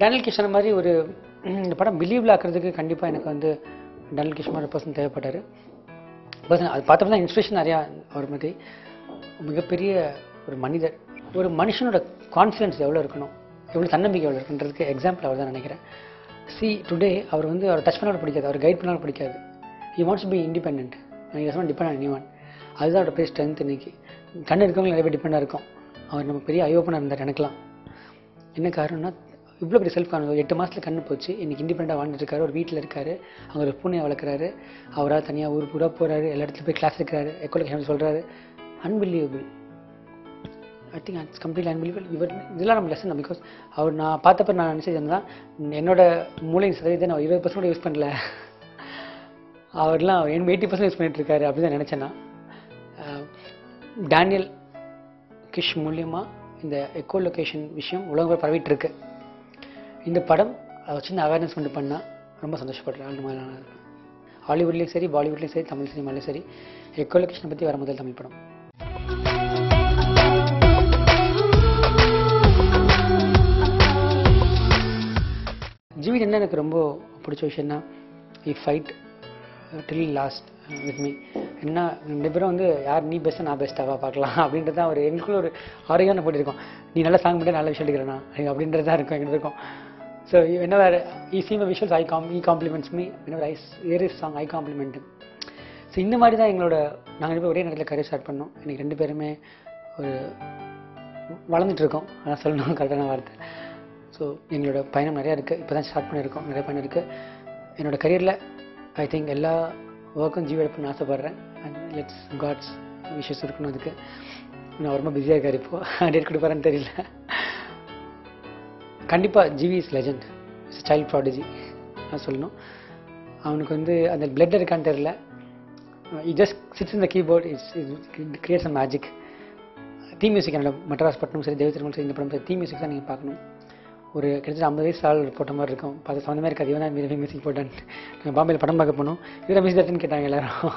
Daniel Kish சொன்ன மாதிரி ஒரு இந்த படம் பிலீவில் ஆக்குறதுக்கு கண்டிப்பாக எனக்கு வந்து டேனியல் கிஷ் மாதிரி பர்சன் தேவைப்பட்டார். பர்சன் அது பார்த்தப்ப தான் இன்ஸ்பிரேஷன் நிறையா அவர் மாதிரி. மிகப்பெரிய ஒரு மனிதர். ஒரு மனுஷனோட கான்ஃபிடன்ஸ் எவ்வளோ இருக்கணும், எவ்வளோ தன்னம்பிக்கை எவ்வளோ இருக்குன்றதுக்கு எக்ஸாம்பிள் அவர் தான் நினைக்கிறேன். டுடே அவர் வந்து அவர் டச் பண்ணாலும் பிடிக்காது, அவர் கைட் பண்ணாலும் பிடிக்காது. He wants to be independent. He doesn't depend on anyone. அதுதான் அவரோட பெரிய ஸ்ட்ரென்த். இன்னைக்கு கண்ணு இருக்கவங்க நிறைய பேர் டிபெண்டாக இருக்கும். அவர் நம்ம பெரிய ஐ ஓப்பனாக இருந்தார் எனக்குலாம். என்ன காரணம்னா இவ்வளோ பெரிய செல்ஃப் கான்ஃபிடன்ஸ். 8 மாதத்தில் கண்ணு போச்சு, இன்றைக்கி இண்டிபெண்டாக வாழ்ந்துருக்காரு. ஒரு வீட்டில் இருக்காரு, அவங்க ஒரு பூனையை வளர்க்குறாரு, அவராக தனியாக ஊர் பூரா போகிறாரு, எல்லா இடத்துல போய் கிளாஸ் இருக்கிறாரு, எக்கோலோகேஷன் சொல்கிறாரு. Unbelievable. I think it's completely unbelievable. இதெல்லாம் நம்ம லெசன் தான். பிகாஸ் அவர் நான் பார்த்தப்ப நான் நினச்சது தான், என்னோட மூளை சதவீதம் நான் 20% யூஸ் பண்ணல, அவர்லாம் 80% யூஸ் பண்ணிட்டு இருக்காரு அப்படி தான் நினச்சேன் நான். டேனியல் கிஷ் மூலியமாக இந்த எக்கோலொகேஷன் விஷயம் உலகம் பரவிட்டு இருக்கு. இந்த படம் சின்ன அவேர்னஸ் கொண்டு பண்ணால் ரொம்ப சந்தோஷப்படுறேன். ஹாலிவுட்லேயும் சரி, பாலிவுட்லேயும் சரி, தமிழ் சினிமாலையும் சரி, எக்கோலொகேஷனை பற்றி வர முதல் தமிழ் படம். ஜிவி என்ன எனக்கு ரொம்ப பிடிச்ச விஷயம்னா, he fight till last with me. என்ன 2 பேரும் வந்து யார் நீ பெஸ்ட்டாக நான் பெஸ்ட்டாவா பார்க்கலாம் அப்படின்றது தான் ஒரு எங்களுக்குள்ள ஒரு ஆரோக்கியம் போட்டிருக்கோம். நீ நல்லா சாங் பண்ணிட்டு நல்ல விஷயம் எடுக்கிறேன்னா அப்படின்றது தான் இருக்கும் எங்களுக்கு இருக்கும். So whenever he see my visuals, he compliments me. Whenever I hear his song, I compliment him. So இந்த மாதிரி தான் எங்களோட நாங்கள் 2 பேரும் ஒரே நேரத்தில் கரியர் ஸ்டார்ட் பண்ணோம். இன்றைக்கி 2 பேருமே ஒரு வளர்ந்துட்டு இருக்கோம், அதான் சொல்லணும் கரெக்டான வார்த்தை. ஸோ எங்களோட பயணம் நிறையா இருக்குது. இப்போ தான் ஸ்டார்ட் பண்ணியிருக்கோம், நிறைய பயணம் இருக்குது. என்னோட கரியரில் ஐ திங்க் எல்லா ஒர்க்கும் ஜீவ் எடுப்புன்னு ஆசைப்பட்றேன். அண்ட் லெட்ஸ் காட்ஸ் விஷஸ் இருக்கணும். அதுக்கு நான் ரொம்ப பிஸியாக இருக்கார் இப்போது, டேட் கொடுப்பாருன்னு தெரியல. கண்டிப்பாக GV is legend, is child prodigy நான் சொல்லணும். அவனுக்கு வந்து அந்த பிளட் இருக்கான்னு தெரியல. he just sits in the keyboard, it creates a magic. Theme music என்னோட மெட்ராஸ் பட்டனும் சரி, தேவத்திருமலும் சரி, இந்த படம் சரி, தீம் மியூசிக் தான் நீங்கள் பார்க்கணும். ஒரு கிட்டத்தட்ட 50 வயசு ஆள் போட்ட மாதிரி இருக்கும். பார்த்து சம்மந்தமே இருக்காது. இவன் தான் மியூசிக் போட்டான்ட்டு நாங்கள் பாம்பேயில் படம் பார்க்க போனோம். இதில் மியூசிக் தட்டுன்னு கேட்டாங்க எல்லோரும்.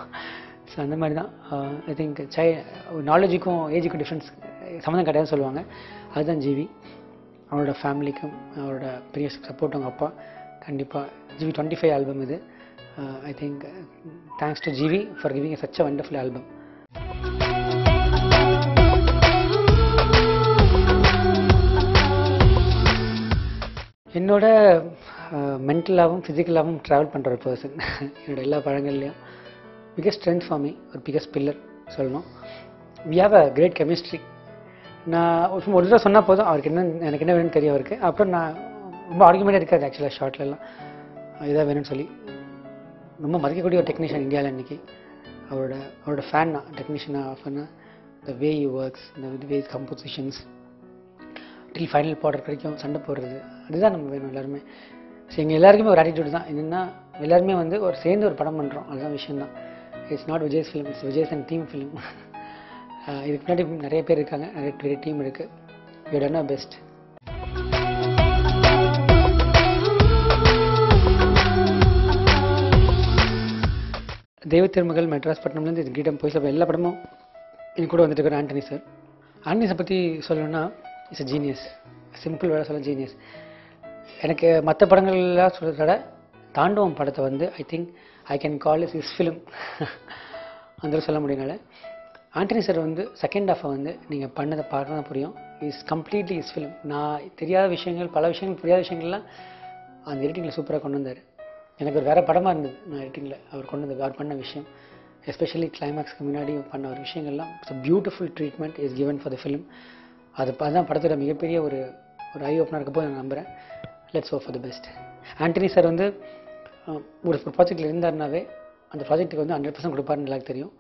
ஸோ அந்த மாதிரி தான் ஐ திங்க் நாலேஜுக்கும் ஏஜுக்கும் டிஃப்ரென்ஸ் சம்மந்தம் கிடையாதுன்னு சொல்லுவாங்க. அதுதான் ஜிவி. அவனோட ஃபேமிலிக்கும் அவரோட பெரிய சப்போர்ட் அவங்க அப்பா. கண்டிப்பாக ஜிவி 25 ஆல்பம் இது. I think thanks to GV for giving us such a wonderful album. என்னோட மென்டலாகவும் ஃபிசிக்கலாகவும் ட்ராவல் பண்ணுற ஒரு பர்சன். என்னோட எல்லா பழங்கள்லையும் பிகஸ்ட் ஸ்ட்ரென்த் ஃபார் மீ, ஒரு பிகஸ்ட் பில்லர் சொல்லணும். We have a great chemistry. நான் ஒரு தடவை சொன்னால் போதும் அவருக்கு என்ன எனக்கு என்ன வேணும்னு தெரியும் அவருக்கு. அப்புறம் நான் ரொம்ப ஆர்குமெண்ட்டாக இருக்காது ஆக்சுவலாக ஷார்ட்லலாம் இதாக வேணும்னு சொல்லி. ரொம்ப மதிக்கக்கூடிய ஒரு டெக்னீஷியன் இந்தியாவில் இன்றைக்கி. அவரோட ஃபேன் நான் டெக்னீஷியனாக ஆஃப்னா the way you works, the way compositions till final product வரைக்கும் சண்டை போடுறது, அதுதான் நம்ம வேணும் எல்லாருமே. ஸோ எங்கள் எல்லாருக்குமே ஒரு ஆட்டிடியூட் தான். என்னென்னா எல்லாருமே வந்து ஒரு சேர்ந்து ஒரு படம் பண்ணுறோம், அதுதான் விஷயந்தான். It's not Vijay's film, it's Vijay's and team film. இதுக்கு முன்னாடி நிறைய பேர் இருக்காங்க, நிறைய பெரிய டீம் இருக்குது. You done our best. Deiva Thirumagal, Madras பட்டணம்லேருந்து இது கீடம் போய் சொல்ல எல்லா படமும் எனக்கு கூட வந்துட்டு இருக்கிற ஆண்டனி சார். ஆண்டனிஸை பற்றி சொல்லணும்னா இட்ஸ் அ ஜீனியஸ். சிம்பிள் வேலை சொல்ல ஜீனியஸ். எனக்கு மற்ற படங்கள்லாம் சொல்கிறத விட தாண்டவம் படத்தை வந்து I think I can call is film அந்த சொல்ல முடியும்னால. ஆண்டனி சார் வந்து செகண்ட் ஹாஃபை வந்து நீங்கள் பண்ணதை பார்க்க தான் புரியும். Is completely is film. நான் தெரியாத விஷயங்கள், பல விஷயங்கள், புரியாத விஷயங்கள்லாம் அந்த எடிட்டிங்கில் சூப்பராக கொண்டு வந்தார். எனக்கு ஒரு வேறு படமாக இருந்தது நான் எடிட்டிங்கில் அவர் கொண்டு வந்த அவர் பண்ண விஷயம். எஸ்பெஷலி கிளைமேக்ஸ்க்கு முன்னாடி பண்ண ஒரு விஷயங்கள்லாம் it's a beautiful treatment is given for the film. அதுதான் படத்தோட மிகப்பெரிய ஒரு ஐ ஓப்பனாக இருக்க போது நான் நம்புகிறேன். Let's hope for the best. Antony sir வந்து ஒரு ப்ராஜெக்டில் இருந்தாருனாவே அந்த ப்ராஜெக்ட்டுக்கு வந்து 100% கொடுப்பாருன்னு எல்லாருக்கும் தெரியும்.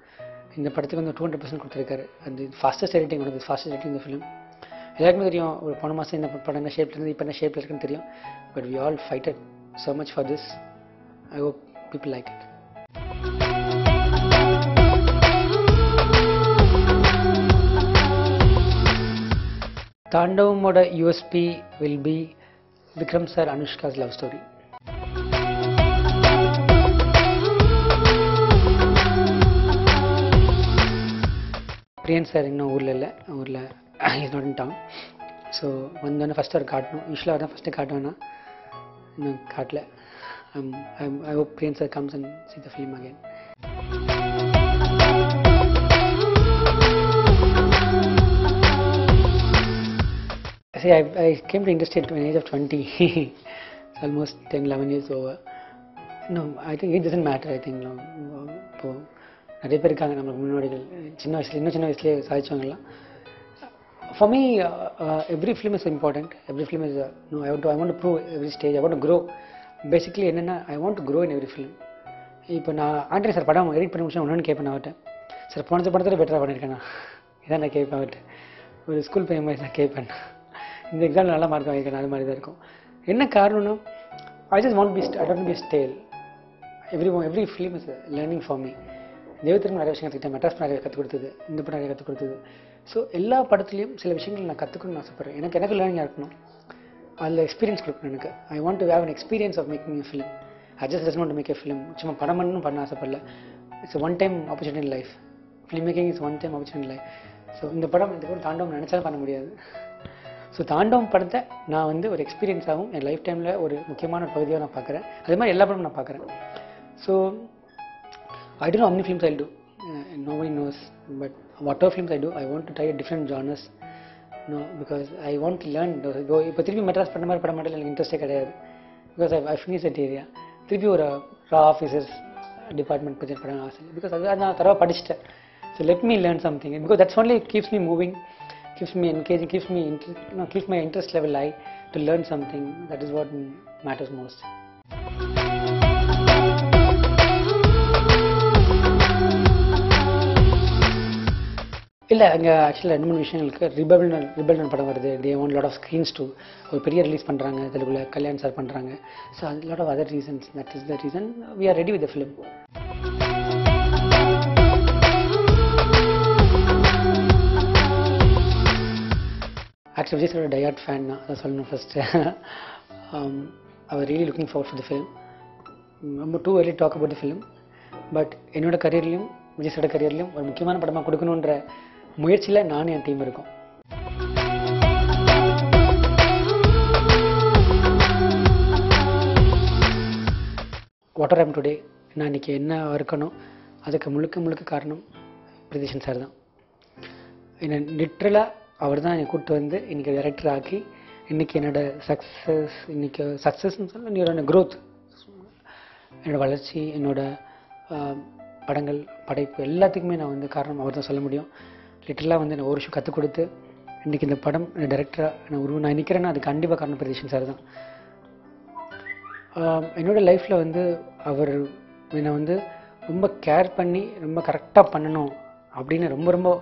இந்த படத்துக்கு வந்து 200% கொடுத்துருக்காரு. அந்த ஃபாஸ்டஸ்ட் எடிட்டிங் ஒன்று, ஃபாஸ்டஸ்ட் எடிட்டிங் இந்த ஃபிலிம் எல்லாருக்குமே தெரியும். ஒரு போன மாதம் என்ன படம் என்ன ஷேப்பில் இருந்து இப்போ என்ன ஷேப்பில் இருக்குன்னு தெரியும். But we all fighted so much for this. I hope people like it. தாண்டவமோட USP will be Vikram sir, Anushka's love story. Priyan sir இன்னும் ஊரில் இல்லை, ஊரில் is not in town. So வந்தோடனே ஃபஸ்ட்டு அவர் காட்டணும். யூஸ்வலாக தான் ஃபஸ்ட்டு காட்டுவேன்னா இன்னும் காட்டல. I hope Priyan sir comes and see the film again. See, I came to industry at an age of 20. It's almost 10-11 years over. No, I think it doesn't matter. I think இப்போ நிறைய பேர் இருக்காங்க நம்மளுக்கு முன்னோடிகள், சின்ன வயசுலேயே சாதிச்சவங்கலாம். For me, every film is important. Every film is I want to prove every stage. I want to grow. Basically என்னென்னா I want to grow in every film. இப்போ நான் ஆண்டனி சார் படம் எடிட் பண்ணி முடிச்சா ஒன்று கேட்பேன் அவர்கிட்ட, சார் போனது படத்தில் பெட்டராக பண்ணியிருக்கேன் இதான் நான் கேட்பேன் அவர்கிட்ட. ஒரு ஸ்கூல் பையன் மாதிரி நான் கேட்பேன், இந்த எக்ஸாம் நல்லா மார்க் வாங்கியிருக்கேன், அது மாதிரி தான் இருக்கும். என்ன காரணம்னா I don't want to be stale. Every film is learning for me. தெய்வத்திற்கு நிறைய விஷயம் கற்றுக்கிட்டேன், மெட்ராஸ் நிறைய கற்றுக் கொடுத்தது, இந்த படம் நிறைய கற்றுக் கொடுத்தது. ஸோ எல்லா படத்துலையும் சில விஷயங்கள் நான் கற்றுக்கணும்னு ஆசைப்பட்றேன். எனக்கு லேர்னிங்காக இருக்கணும், அதில் எக்ஸ்பீரியன்ஸ் கொடுக்கணும். எனக்கு I want to have an experience of making a film. I just doesn't want to make a film. சும்மா படம் பண்ண ஆசைப்படல. It's one time opportunity in life. Film making is one time opportunity in life. So இந்த படம் இதுக்கு தாண்டவம் நினச்சாலும் பண்ண முடியாது. ஸோ தாண்டவம் படத்தை நான் ஒரு எக்ஸ்பீரியன்ஸாகவும் என் லைஃப் டைமில் ஒரு முக்கியமான ஒரு பகுதியாக நான் பார்க்குறேன். அதே மாதிரி எல்லா படமும் நான் பார்க்குறேன். So I don't know how many films I'll do. Nobody knows. But whatever films I do, I want to try different genres. Because I want to learn. இப்போ திருப்பி மெட்ராஸ் பண்ண மாதிரி படம் மாட்டேன், எனக்கு இன்ட்ரெஸ்டே கிடையாது. Because I finished that area. திருப்பி ஒரு ரா ஆஃபீஸர்ஸ் டிபார்ட்மெண்ட் பற்றி படம் ஆசை. பிகாஸ் அது நான் தரவாக படிச்சுட்டேன். So let me learn something. Because that's only keeps me moving, keeps me engaging, keeps my interest level high to learn something. That is what matters most. இல்லை, அங்கே ஆக்சுவலாக 2-3 விஷயங்களுக்கு ரிபல்டன் படம் வருது. They want lot of screens too. ஒரு பெரிய release பண்ணுறாங்க தெலுங்குல, கல்யாண் சார் பண்ணுறாங்க. ஸோ அது lot of other reasons. That is the reason we are ready with the film. Actually Vijay சாரோட டயாட் ஃபேன் தான், அதை சொல்லணும் ஃபஸ்ட்டு. அவர் really looking forward for the film. ரொம்ப too early talk about the film. But என்னோட கரியர்லையும் விஜய் சாரோட கரியர்லையும் ஒரு முக்கியமான படமாக கொடுக்கணுன்ற முயற்சியில் நானும் என் டீம் இருக்கோம். வாட் ஐம் டுடே, நான் இன்றைக்கி என்ன இருக்கணும், அதுக்கு முழுக்க காரணம் பிரதீஷன் சார் தான். என்னை லிட்ரலாக அவர் தான் என்னை கூப்பிட்டு வந்து இன்றைக்கி டைரக்டர் ஆக்கி இன்றைக்கி என்னோடய சக்ஸஸ்ன்னு சொல்ல என்னோட க்ரோத், என்னோடய வளர்ச்சி, என்னோடய படங்கள் படைப்பு எல்லாத்துக்குமே நான் காரணம் அவர் தான் சொல்ல முடியும். லிட்டரலாக நான் ஒரு விஷயம் கற்றுக் கொடுத்து இன்றைக்கி இந்த படம் டைரக்டராக நான் நிற்கிறேன்னா அது கண்டிப்பாக காரணம் பிரதீஷன் சார் தான். என்னோடய லைஃப்பில் அவர் என்னை ரொம்ப கேர் பண்ணி ரொம்ப கரெக்டாக பண்ணணும் அப்படின்னு ரொம்ப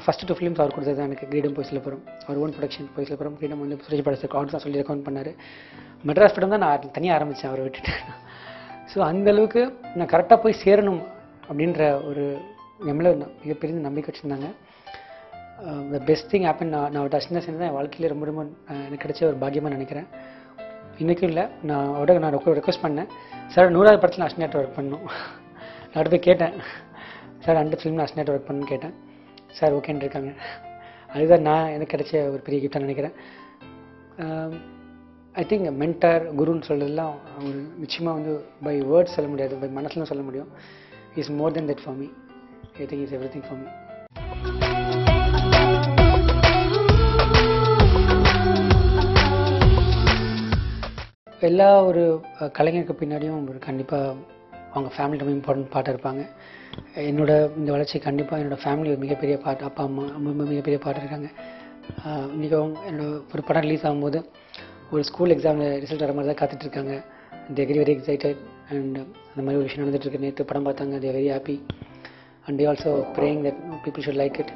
ஃபஸ்ட்டு 2 ஃபிலிம்ஸ் அவர் கொடுத்தது தான் எனக்கு. கிரீடம் போய் சிலப்புறம், அவர் ஓன் ப்ரொடக்ஷன் போய் சிலப்புறம். கிரீடம் சுரேஷ் படத்துக்கு அவர் தான் சொல்லி ரெக்கமெண்ட் பண்ணார். மெட்ராஸ் படம் தான் நான் தனியாக ஆரம்பித்தேன் அவரை விட்டுட்டு. ஸோ அந்தளவுக்கு நான் கரெக்டாக போய் சேரணும் அப்படின்ற ஒரு நம்மள மிகப்பெரிய நம்பிக்கை வச்சுருந்தாங்க. The best thing happen. நான் அவர்கிட்ட அசிஸ்டன்ட் சேர்ந்து என் வாழ்க்கையில் ரொம்ப எனக்கு கிடைச்ச ஒரு பாக்கியமாக நினைக்கிறேன். இன்றைக்கும் இல்லை, நான் ரெக்வஸ்ட் பண்ணேன், சார் 100வது படத்தில் நான் அசிஸ்டன்ட் ஒர்க் பண்ணணும். நான் போய் கேட்டேன், சார் அந்த ஃபிலிமில் அசிஸ்டன்ட் ஒர்க் பண்ணணும்னு கேட்டேன். சார் ஓகேன்னு இருக்காங்க. அதுதான் எனக்கு கிடைச்ச ஒரு பெரிய கிஃப்டாக நினைக்கிறேன். ஐ திங்க் மென்டார் குருன்னு சொல்கிறதுலாம் அவர் நிச்சயமாக பை வேர்ட்ஸ் சொல்ல முடியாது, பை மனசுலாம் சொல்ல முடியும். Is more then that for me. I think is everything for me. எல்லா ஒரு கலைஞருக்கு பின்னாடியும் ஒரு கண்டிப்பாக அவங்க ஃபேமிலி ரொம்ப இம்பார்ட்டன்ட் பார்ட்டாக இருப்பாங்க. என்னோட இந்த வளர்ச்சி கண்டிப்பாக என்னோடய ஃபேமிலி ஒரு மிகப்பெரிய பார்ட், அப்பா அம்மா ரொம்ப மிகப்பெரிய பார்ட் இருக்காங்க. இன்றைக்கி என்னோட ஒரு படம் ரிலீஸ் ஆகும்போது ஒரு ஸ்கூல் எக்ஸாமில் ரிசல்ட் வர மாதிரி தான் காத்துட்ருக்காங்க. They very excited. அண்ட் அந்த மாதிரி ஒரு விஷயம் நடந்துகிட்ருக்கு. நேற்று படம் பார்த்தாங்க, they very happy. And they also praying that people should like it.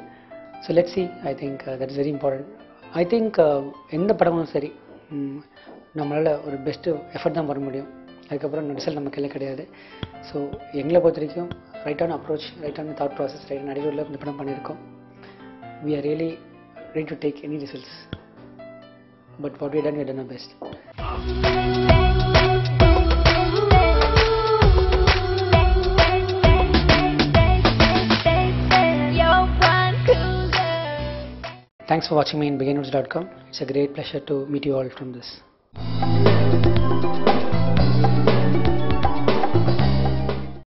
So let's see. I think that is very important. I think எந்த படமும் சரி நம்மளால் ஒரு பெஸ்ட்டு எஃபர்ட் தான் பண்ண முடியும். அதுக்கப்புறம் ரிசல்ட் நம்ம கையில் கிடையாது. ஸோ எங்களை பொறுத்த வரைக்கும் ரைட்டான அப்ரோச், ரைட்டான தாட் ப்ராசஸ், ரைட்டான அடிவரில் இந்த படம் பண்ணியிருக்கோம். We are really ready to take any results. But what we done our best. Thanks for watching me in beginneroods.com. It's a great pleasure to meet you all from this.